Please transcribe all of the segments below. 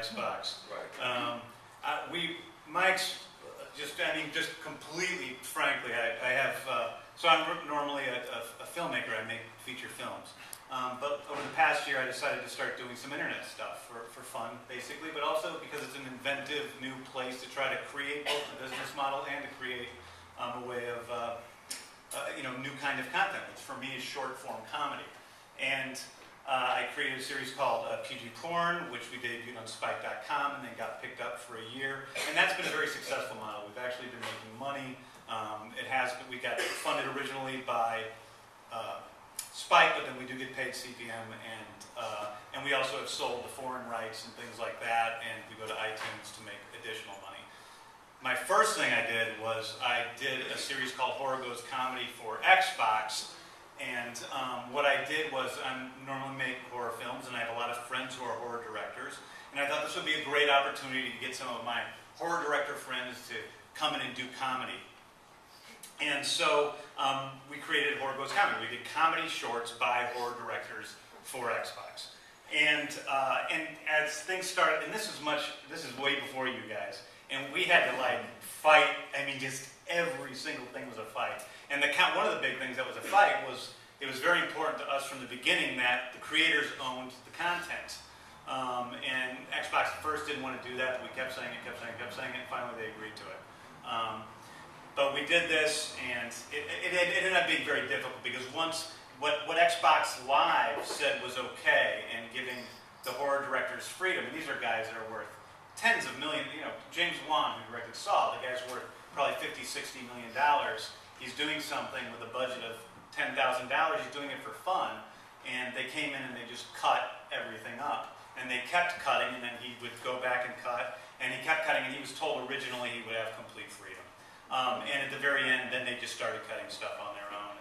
Xbox. Right. Just completely, frankly, I have, so I'm normally a filmmaker, I make feature films. But over the past year, I decided to start doing some internet stuff for fun, basically, but also because it's an inventive new place to try to create both the business model and to create a way of, new kind of content, which for me is short form comedy. And I created a series called PG Porn, which we debuted on Spike.com and then got picked up for a year. And that's been a very successful model. We've actually been making money. We got funded originally by Spike, but then we do get paid CPM, and we also have sold the foreign rights and things like that, and we go to iTunes to make additional money. My first thing I did was I did a series called Horror Goes Comedy for Xbox. And what I did was I normally make horror films, and I have a lot of friends who are horror directors. And I thought this would be a great opportunity to get some of my horror director friends to come in and do comedy. And so we created Horror Goes Comedy. We did comedy shorts by horror directors for Xbox. And as things started, and this is way before you guys, and we had to fight. I mean, just every single thing was a fight. And one of the big things that was a fight was it was very important to us from the beginning that the creators owned the content. And Xbox at first didn't want to do that, but we kept saying it, and finally they agreed to it. But we did this, and it ended up being very difficult because once what Xbox Live said was okay and giving the horror directors freedom, and these are guys that are worth tens of millions, James Wan, who directed Saw, the guy's worth probably $50, $60 million. He's doing something with a budget of $10,000. He's doing it for fun. And they came in and they just cut everything up. And they kept cutting, and then he would go back and cut. And he kept cutting, and he was told originally he would have complete freedom. And at the very end, then they just started cutting stuff on their own.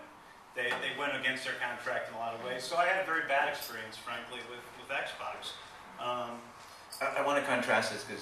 And they went against their contract in a lot of ways. So I had a very bad experience, frankly, with Xbox. I want to contrast this because